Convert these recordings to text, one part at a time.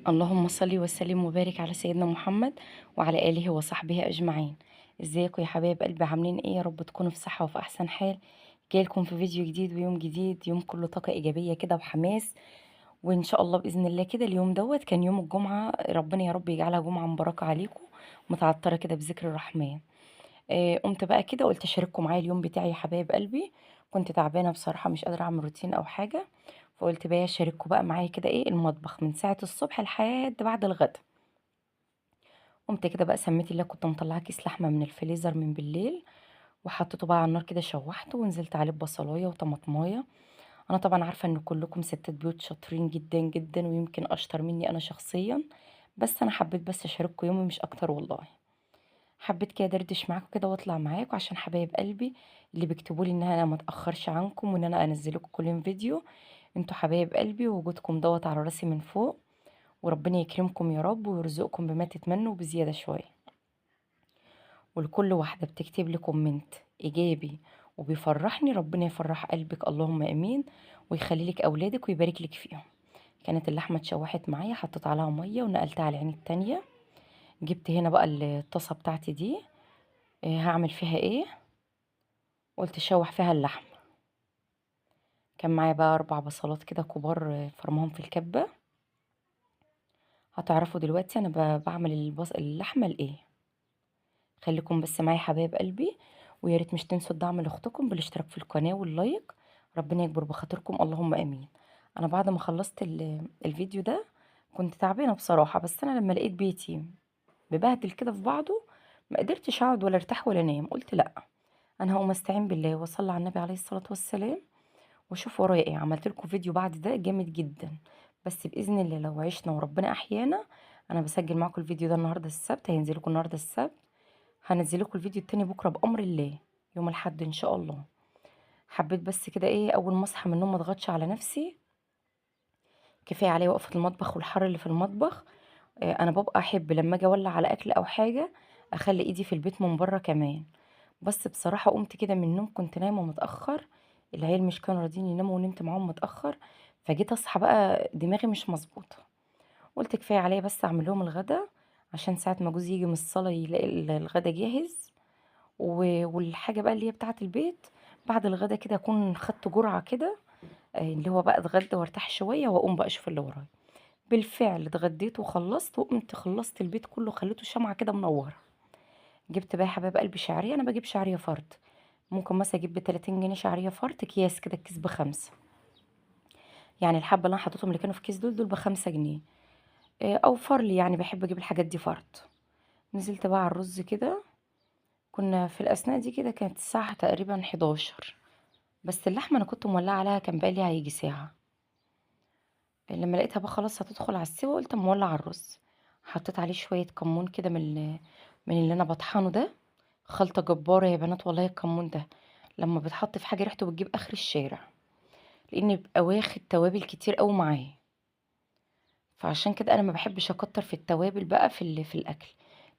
اللهم صل وسلم وبارك على سيدنا محمد وعلى آله وصحبه أجمعين. ازيكم يا حبايب قلبي؟ عاملين ايه؟ يا رب تكونوا في صحة وفي أحسن حال. جايلكم في فيديو جديد ويوم جديد، يوم كله طاقة إيجابية كده وحماس. وإن شاء الله بإذن الله كده اليوم كان يوم الجمعة، ربنا يا رب يجعلها جمعة مباركة عليكم، متعطرة كده بذكر الرحمن. قمت بقى كده قلت أشارككم معايا اليوم بتاعي يا حبايب قلبي. كنت تعبانة بصراحة، مش قادرة أعمل روتين أو حاجة، فقلت بقى أشارككم بقى معايا كده ايه المطبخ من ساعة الصبح لحد بعد الغدا. قمت كده بقى سميت الله، كنت مطلعه كيس لحمه من الفريزر من بالليل، وحطيته بقى على النار كده، شوحته ونزلت عليه ببصلايه وطماطمايه. انا طبعا عارفه ان كلكم ستات بيوت شاطرين جدا جدا، ويمكن اشطر مني انا شخصيا، بس انا حبيت بس اشارككم يومي مش اكتر والله. حبيت كده دردش معاكم كده واطلع معاكم عشان حبايب قلبي اللي بيكتبوا لي ان انا ما اتاخرش عنكم وان انا انزل لكم كل يوم فيديو. انتوا حبايب قلبي ووجودكم على راسي من فوق، وربنا يكرمكم يا رب ويرزقكم بما تتمنوا وبزياده شويه. ولكل واحدة بتكتب لي كومنت إيجابي وبيفرحني، ربنا يفرح قلبك اللهم آمين، ويخلي لك أولادك ويبارك لك فيهم. كانت اللحمة اتشوحت معايا، حطيت عليها مية ونقلتها على العين التانية. جبت هنا بقى الطاسة بتاعتي دي. هعمل فيها ايه؟ قلت اشوح فيها اللحم. كان معايا بقى 4 بصلات كده كبار، فرمهم في الكبة. هتعرفوا دلوقتي انا بعمل اللحمة لايه. خليكم بس معايا حبايب قلبي، ويا ريت مش تنسوا الدعم لاختكم بالاشتراك في القناه واللايك. ربنا يكبر بخاطركم اللهم امين. انا بعد ما خلصت الفيديو ده كنت تعبانه بصراحه، بس انا لما لقيت بيتي مبهدل كده في بعضه ما قدرتش اقعد ولا ارتاح ولا انام. قلت لا، انا هقوم استعين بالله واصلي على النبي عليه الصلاه والسلام واشوف ورايا ايه. عملت لكم فيديو بعد ده جامد جدا، بس باذن الله لو عشنا وربنا احيانا انا بسجل معاكم الفيديو ده النهارده السبت، هينزل لكم النهارده السبت، هنزل لكم الفيديو التاني بكره بامر الله يوم الاحد ان شاء الله. حبيت بس كده ايه، اول ما اصحى من النوم ما اضغطش على نفسي، كفايه عليا وقفه المطبخ والحر اللي في المطبخ. انا ببقى احب لما اجي اولع على اكل او حاجه اخلي ايدي في البيت من بره كمان. بس بصراحه قمت كده من النوم، كنت نايمه متاخر، العيال مش كانوا راضيين يناموا ونمت معاهم متاخر، فجيت اصحى بقى دماغي مش مظبوطه. قلت كفايه عليا بس اعمل لهم الغدا، عشان ساعه ما جوزي يجي من الصلاه يلاقي الغدا جاهز. والحاجة بقى اللي هي بتاعة البيت، بعد الغدا كده أكون خدت جرعة كده، اللي هو بقى اتغدى وارتاح شوية وأقوم بقى أشوف اللي ورايا. بالفعل اتغديت وخلصت، وقمت خلصت البيت كله خليته شمعة كده منورة. جبت بقى يا حبايب قلبي شعرية، أنا بجيب شعرية فرد، ممكن مثلا أجيب ب30 جنيه شعرية فرد، أكياس كده، الكيس ب5. يعني الحبة اللي أنا حطيتهم اللي كانوا في كيس دول ب5 جنيه. أوفر لي يعني، بحب أجيب الحاجات دي فرد. نزلت بقى على الرز كده. كنا في الأثناء دي كده كانت الساعة تقريبا 11، بس اللحمة أنا كنت مولعة عليها، كان بقى ليها ييجي ساعة. لما لقيتها بقى خلاص هتدخل على السوا قلت أما اولع على الرز. حطيت عليه شوية كمون كده من اللي أنا بطحنه ده. خلطة جبارة يا بنات والله الكمون ده، لما بتحط في حاجة ريحته بتجيب آخر الشارع، لأن بيبقى واخد توابل كتير أوي معاه. فعشان كده أنا ما بحبش أكتر في التوابل بقى في الأكل،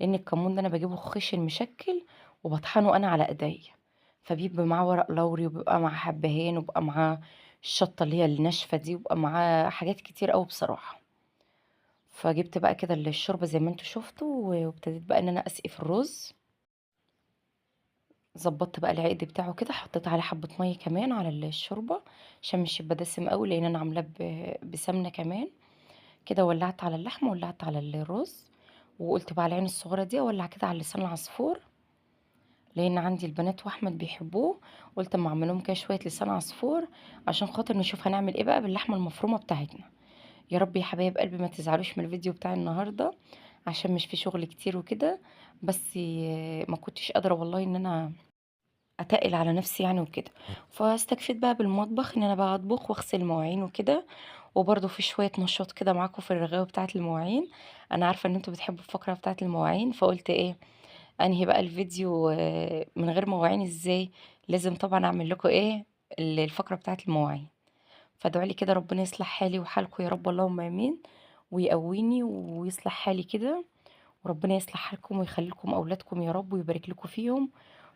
لأن الكمون ده أنا بجيبه خشن مشكل وبطحنه أنا على إيديا، فبيبقى معاه ورق لوري وبيبقى معاه حبهان وبيبقى معاه الشطة اللي هي الناشفة دي وبيبقى معاه حاجات كتير أوي بصراحة. فجبت بقى كده الشوربة زي ما انتوا شفتوا، وابتديت بقى ان انا اسقي في الرز. ظبطت بقى العقد بتاعه كده، حطيت عليه حبة مية كمان على الشوربة عشان مش يبقى دسم قوي، لان انا عاملاه بسمنة كمان. كده ولعت على اللحمة، ولعت على الرز، وقلت بقى على العين الصغيرة دي اولع كده على لسان العصفور، لان عندي البنات واحمد بيحبوه. قلت اما اعمل لهم كده شوية لسان عصفور عشان خاطر نشوف هنعمل ايه بقى باللحمة المفرومة بتاعتنا. يا رب يا حبايب قلبي ما تزعلوش من الفيديو بتاع النهارده عشان مش في شغل كتير وكده، بس ما كنتش قادره والله ان انا اتقل على نفسي يعني وكده. فاستكفيت بقى بالمطبخ ان انا بقى اطبخ واغسل المواعين وكده، وبرضه في شويه نشاط كده معاكم في الرغاوه بتاعه المواعين. انا عارفه ان انتوا بتحبوا الفقره بتاعه المواعين، فقلت ايه انهي بقى الفيديو من غير مواعين ازاي. لازم طبعا اعمل لكم ايه الفقره بتاعه المواعين. فادعوا لي كده ربنا يصلح حالي وحالكم يا رب اللهم امين، ويقويني ويصلح حالي كده، وربنا يصلح حالكم ويخلي لكم اولادكم يا رب ويبارك لكم فيهم،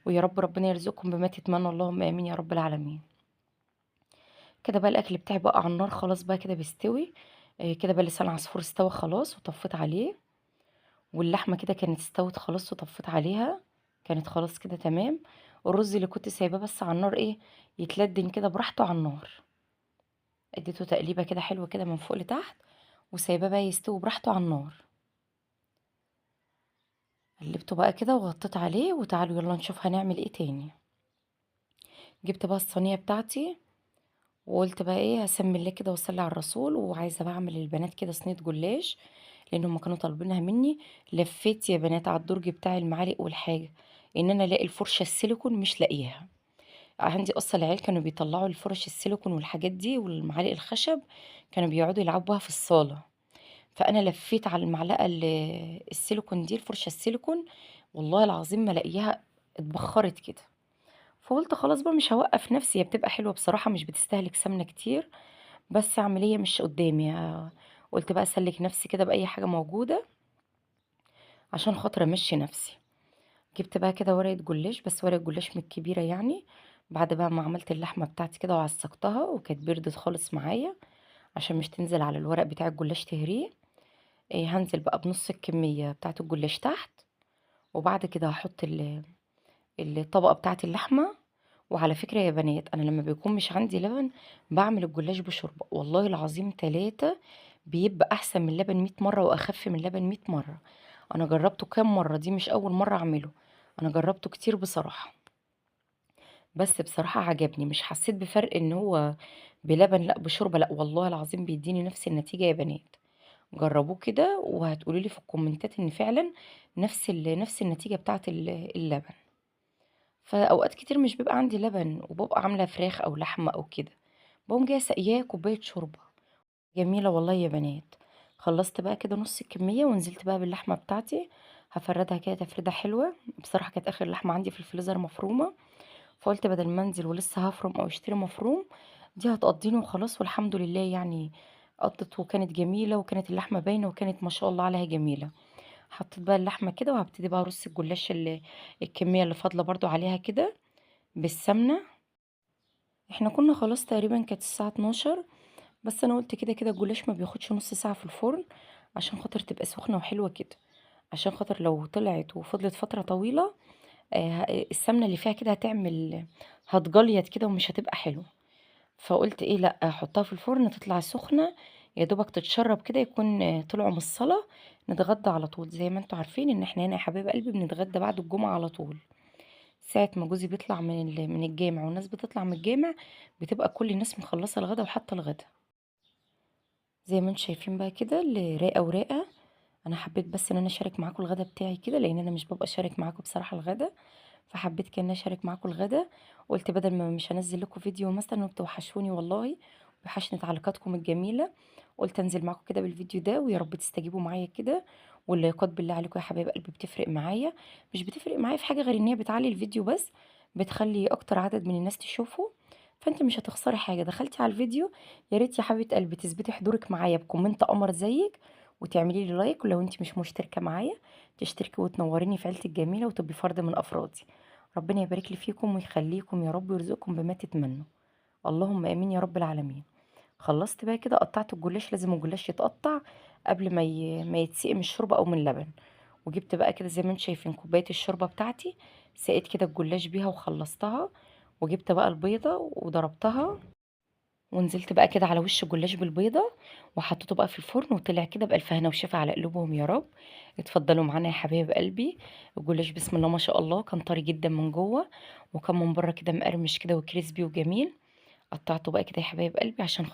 ويا رب ربنا يرزقكم بما تتمنوا اللهم امين يا رب العالمين. كده بقى الاكل بتاعي بقى على النار خلاص بقى كده بيستوي. كده بقى لسان العصفور استوى خلاص وطفيت عليه، واللحمة كده كانت استوت خلاص وطفيت عليها، كانت خلاص كده تمام. الرز اللي كنت سايباه بس على النار ايه، يتلدن كده براحته على النار، اديته تقليبة كده حلوة كده من فوق لتحت، وسايباه بقى يستوي براحته على النار. قلبته بقى كده وغطيت عليه، وتعالوا يلا نشوف هنعمل ايه تاني. جبت بقى الصينية بتاعتي، وقلت بقى ايه هسمي الله كده واصلي على الرسول، وعايزه بقى اعمل للبنات كده صينيه جلاش، لان هم كانوا طالبينها مني. لفيت يا بنات على الدرج بتاع المعالق والحاجه، ان انا الاقي الفرشه السيليكون مش لاقيها. عندي اصلا العيال كانوا بيطلعوا الفرش السيليكون والحاجات دي والمعالق الخشب، كانوا بيقعدوا يلعبوها في الصاله. فانا لفيت على المعلقه السيليكون دي، الفرشه السيليكون، والله العظيم ما لاقيها، اتبخرت كده. فقلت خلاص بقى مش هوقف نفسي، هي بتبقى حلوه بصراحه، مش بتستهلك سمنه كتير، بس عملية مش قدامي. قلت بقى اسلك نفسي كده باي حاجه موجوده عشان خاطر امشي نفسي. جبت بقى كده ورقه جلاش، بس ورقه جلاش من الكبيره يعني. بعد بقى ما عملت اللحمه بتاعتي كده وعسقتها وكانت بردت خالص معايا، عشان مش تنزل على الورق بتاع الجلاش تهريه. هنزل بقى بنص الكميه بتاعت الجلاش تحت، وبعد كده هحط الطبقه بتاعت اللحمه. وعلى فكره يا بنات، انا لما بيكون مش عندي لبن بعمل الجلاش بشوربه، والله العظيم 3 بيبقى احسن من اللبن 100 مره واخف من اللبن 100 مره. انا جربته كام مره، دي مش اول مره اعمله، انا جربته كتير بصراحه. بس بصراحه عجبني، مش حسيت بفرق ان هو بلبن لا بشوربه، لا والله العظيم بيديني نفس النتيجه يا بنات. جربوه كده وهتقولوا لي في الكومنتات ان فعلا نفس النتيجه بتاعه اللبن. فاوقات كتير مش بيبقى عندي لبن وببقى عامله فراخ او لحمه او كده، بقوم جايه سقياه كوبايه شوربه، جميله والله يا بنات. خلصت بقى كده نص الكميه ونزلت بقى باللحمه بتاعتي، هفردها كده تفريده حلوه. بصراحه كانت اخر لحمه عندي في الفريزر مفرومه، فقلت بدل ما انزل ولسه هفرم او اشتري مفروم، دي هتقضيني وخلاص، والحمد لله يعني قضت وكانت جميله، وكانت اللحمه باينه وكانت ما شاء الله عليها جميله. حطيت بقى اللحمه كده وهبتدي بقى ارص الجلاش اللي الكميه اللي فاضله برضو عليها كده بالسمنه. احنا كنا خلاص تقريبا كانت الساعة 12، بس انا قلت كده كده الجلاش ما بياخدش نص ساعة في الفرن، عشان خاطر تبقى سخنة وحلوة كده، عشان خاطر لو طلعت وفضلت فترة طويلة السمنة اللي فيها كده هتجليت كده ومش هتبقى حلوة. فقلت ايه لا احطها في الفرن تطلع سخنة، يا دوبك تتشرب كده، يكون طلعوا من الصلاة، نتغدى على طول. زي ما انتوا عارفين ان احنا هنا يا حبايب قلبي بنتغدى بعد الجمعة على طول، ساعة ما جوزي بيطلع من الجامع والناس بتطلع من الجامع، بتبقى كل الناس مخلصة الغدا وحاطة الغدا. زي ما انتم شايفين بقى كده راقة وراقة. انا حبيت بس ان انا اشارك معاكم الغدا بتاعي كده، لان انا مش ببقى اشارك معاكم بصراحة الغدا، فحبيت كده ان أنا اشارك معاكم الغدا. قلت بدل ما مش هنزل لكم فيديو مثلا وبتوحشوني والله، وحشني تعليقاتكم الجميلة، قلت انزل معاكم كده بالفيديو ده، ويا رب تستجيبوا معايا كده. واللايكات بالله عليكم يا حبايب قلبي بتفرق معايا، مش بتفرق معايا في حاجة غير ان هي بتعلي الفيديو بس، بتخلي اكتر عدد من الناس تشوفه. فانت مش هتخسري حاجة، دخلتي على الفيديو، يا ريت يا حبيبة قلبي تثبتي حضورك معايا بكومنت قمر زيك، وتعملي لي لايك، ولو انت مش مشتركة معايا تشتركي وتنوريني في عيلتي الجميلة وتبقي فرد من افرادي. ربنا يبارك لي فيكم ويخليكم يا رب ويرزقكم بما تتمنوا، اللهم امين يا رب العالمين. خلصت بقى كده قطعت الجلاش، لازم الجلاش يتقطع قبل ما يتسقي من الشوربه او من اللبن. وجبت بقى كده زي ما انتم شايفين كوبايه الشوربه بتاعتي، سقيت كده الجلاش بيها وخلصتها. وجبت بقى البيضه وضربتها، ونزلت بقى كده على وش الجلاش بالبيضه، وحطيته بقى في الفرن وطلع كده بألف هنا وشفا على قلوبهم يا رب. اتفضلوا معانا يا حبايب قلبي. الجلاش بسم الله ما شاء الله كان طري جدا من جوه، وكان من بره كده مقرمش كده وكريسبي وجميل. قطعته بقى كده يا حبايب قلبي عشان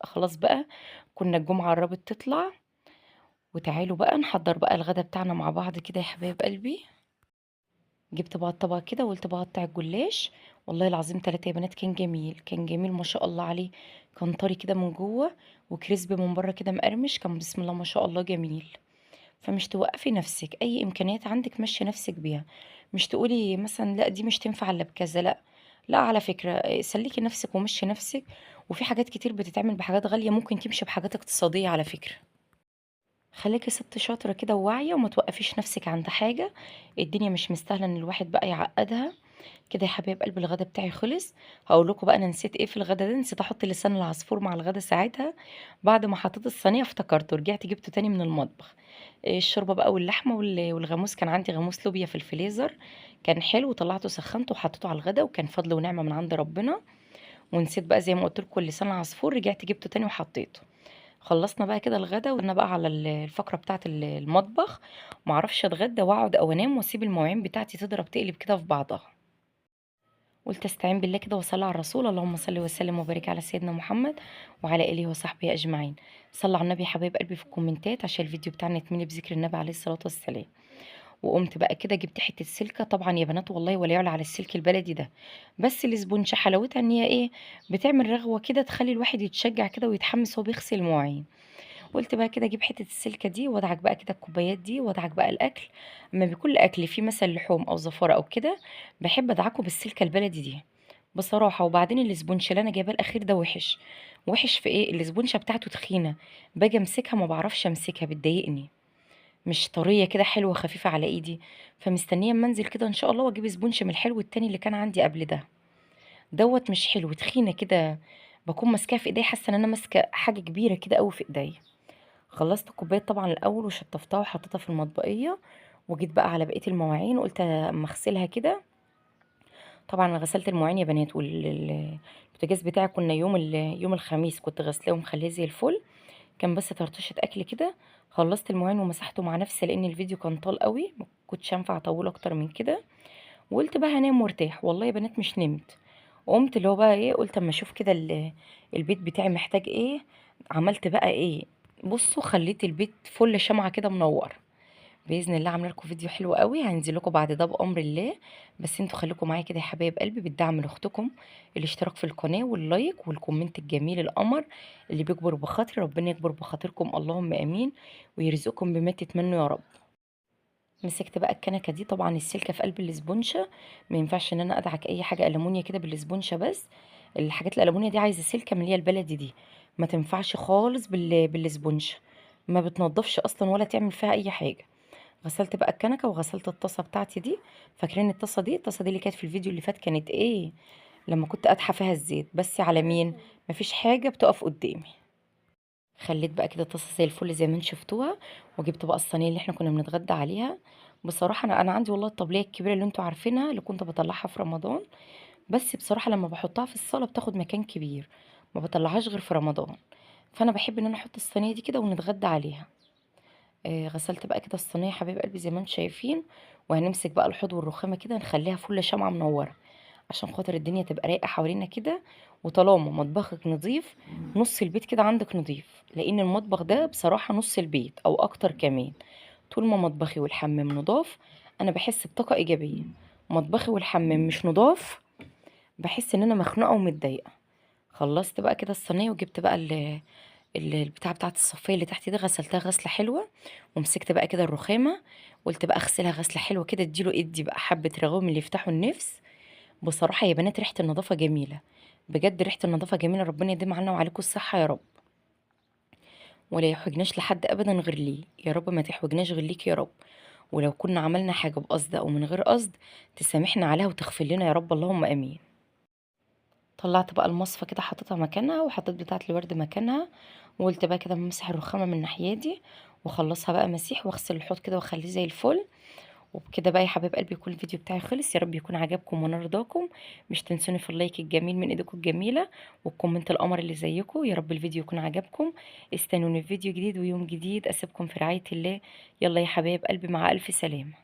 خلاص بقى كنا الجمعة قربت تطلع. وتعالوا بقى نحضر بقى الغدا بتاعنا مع بعض كده يا حبايب قلبي. جبت بقى الطبق كده وقلت بقى اقطع الجلاش، والله العظيم 3 يا بنات كان جميل، كان جميل ما شاء الله عليه. كان طري كده من جوه وكريسبي من بره كده مقرمش، كان بسم الله ما شاء الله جميل. فمش توقفي نفسك، اي امكانيات عندك مشي نفسك بيها، مش تقولي مثلا لا دي مش تنفع الا بكذا، لا. لا على فكرة سليكي نفسك ومشي نفسك، وفي حاجات كتير بتتعمل بحاجات غالية ممكن تمشي بحاجات اقتصادية على فكرة. خليكي ست شاطرة كده وواعية، وما توقفيش نفسك عند حاجة، الدنيا مش مستاهلة ان الواحد بقى يعقدها. كده يا حبايب قلبي الغدا بتاعي خلص. هقول لكم بقى انا نسيت ايه في الغدا ده، نسيت احط لسان العصفور مع الغدا ساعتها. بعد ما حطيت الصينيه افتكرته، رجعت جبته تاني من المطبخ. الشوربه بقى واللحمه والغاموس، كان عندي غاموس لوبيا في الفريزر، كان حلو، طلعته سخنته وحطيته على الغدا، وكان فضل ونعمه من عند ربنا. ونسيت بقى زي ما قلت لكم لسان العصفور، رجعت جبته تاني وحطيته. خلصنا بقى كده الغدا، وانا بقى على الفقره بتاعه المطبخ. معرفش اتغدى واقعد او انام واسيب المواعين بتاعتي تضرب تقلب كده في بعضها. قلت استعين بالله كده وصلى على الرسول، اللهم صل وسلم وبارك على سيدنا محمد وعلى اله وصحبه اجمعين. صلوا على النبي يا حبايب قلبي في الكومنتات عشان الفيديو بتاعنا يتملي بذكر النبي عليه الصلاه والسلام. وقمت بقى كده جبت حته سلكه، طبعا يا بنات والله ولا يعلى على السلك البلدي ده. بس الاسبونشه حلاوتها ان هي ايه، بتعمل رغوه كده تخلي الواحد يتشجع كده ويتحمس وهو بيغسل المواعين. قلت بقى كده اجيب حته السلكه دي وادعك بقى كده الكوبايات دي وادعك بقى الاكل. اما بيكون الاكل فيه مثلا لحوم او زفاره او كده، بحب ادعكه بالسلكه البلدي دي بصراحه. وبعدين الاسبونش اللي انا جايباه الاخير ده وحش. وحش في ايه؟ الاسبونشه بتاعته تخينه، باجي امسكها ما بعرفش امسكها، بتضايقني. مش طريه كده، حلوه خفيفه على ايدي. فمستنيه اما انزل كده ان شاء الله واجيب اسبونش من الحلو التاني اللي كان عندي قبل ده. دوت مش حلو، تخينه كده. بكون ماسكاها في ايدي حاسه ان انا ماسكه حاجه كبيره كده قوي في ايدي. خلصت الكوباية طبعا الاول وشطفتها وحطيتها في المطبقيه. وجيت بقى على بقيه المواعين، قلت اما اغسلها كده. طبعا انا غسلت المواعين يا بنات، والبوتاجاز بتاعي كنا يوم الخميس كنت غسلاه ومخليه زي الفل. كان بس طرطشه اكل كده. خلصت المواعين ومسحته مع نفسي لان الفيديو كان طال قوي، ما كنتش ينفع اطوله اكتر من كده. وقلت بقى هنام وارتاح، والله يا بنات مش نمت. قمت اللي هو بقى ايه، قلت اما اشوف كده البيت بتاعي محتاج ايه. عملت بقى ايه، بصوا خليت البيت فل شمعة كده منور. باذن الله عامله لكم فيديو حلو قوي هنزل لكم بعد ده بامر الله. بس انتوا خليكم معايا كده يا حبايب قلبي بالدعم لاختكم. الاشتراك في القناه واللايك والكومنت الجميل القمر اللي بيكبر بخاطري، ربنا يكبر بخاطركم اللهم امين. ويرزقكم بما تتمنوا يا رب. مسكت بقى الكنكه دي، طبعا السلكه في قلب الاسبونشه. ما ينفعش ان انا ادعك اي حاجه المونيا كده بالاسبونشه بس. الحاجات الالمونيا دي عايزه سلكه من اللي هي البلدي دي. ما تنفعش خالص بالاسبونشه. ما بتنضفش اصلا ولا تعمل فيها اي حاجه. غسلت بقى الكنكه وغسلت الطاسه بتاعتي دي. فاكرين الطاسه دي اللي كانت في الفيديو اللي فات كانت ايه؟ لما كنت ادحى فيها الزيت بس على مين. مفيش حاجه بتقف قدامي. خليت بقى كده طاسه زي الفل زي ما انتم شفتوها. وجبت بقى الصينيه اللي احنا كنا بنتغدى عليها. بصراحه انا عندي والله الطبليه الكبيره اللي انتوا عارفينها اللي كنت بطلعها في رمضان. بس بصراحه لما بحطها في الصاله بتاخد مكان كبير. ما بطلعهاش غير في رمضان. فانا بحب ان انا احط الصينيه دي كده ونتغدى عليها. غسلت بقى كده الصينيه حبيب قلبي زي ما انتم شايفين. وهنمسك بقى الحوض والرخامه كده نخليها فل شمعه منوره. عشان خاطر الدنيا تبقى رايقه حوالينا كده. وطالما مطبخك نظيف، نص البيت كده عندك نظيف، لان المطبخ ده بصراحه نص البيت او اكتر كمان. طول ما مطبخي والحمام نضاف، انا بحس بطاقه ايجابيه. مطبخي والحمام مش نضاف، بحس ان انا مخنوقه ومتضايقه. خلصت بقى كده الصينيه وجبت بقى البتاع بتاعت الصفايه اللي تحت دي، غسلتها غسله حلوه. ومسكت بقى كده الرخامه. قلت بقى اغسلها غسله حلوه كده، اديله ادي بقى حبه رغوه من اللي يفتحوا النفس. بصراحة يا بنات ريحة النظافة جميلة. بجد ريحة النظافة جميلة، ربنا يديم عنا وعليكم الصحة يا رب. ولا يحوجناش لحد أبدا غير ليه يا رب، ما تحوجناش غير ليك يا رب. ولو كنا عملنا حاجة بقصد أو من غير قصد، تسامحنا عليها وتغفر لنا يا رب اللهم آمين. طلعت بقى المصفى كده حطيتها مكانها وحطيت بتاعة الورد مكانها. وقلت بقى كده بمسح الرخامة من الناحية دي. واخلصها بقى مسيح واغسل الحوض كده واخليه زي الفل. وبكده بقى يا حبايب قلبي يكون الفيديو بتاعي خلص، يا رب يكون عجبكم وانا رضاكم. مش تنسوني في اللايك الجميل من ايدكم الجميله، والكومنت القمر اللي زيكم، يا رب الفيديو يكون عجبكم. استنوني في فيديو جديد ويوم جديد، اسيبكم في رعايه الله. يلا يا حبايب قلبي مع الف سلامه.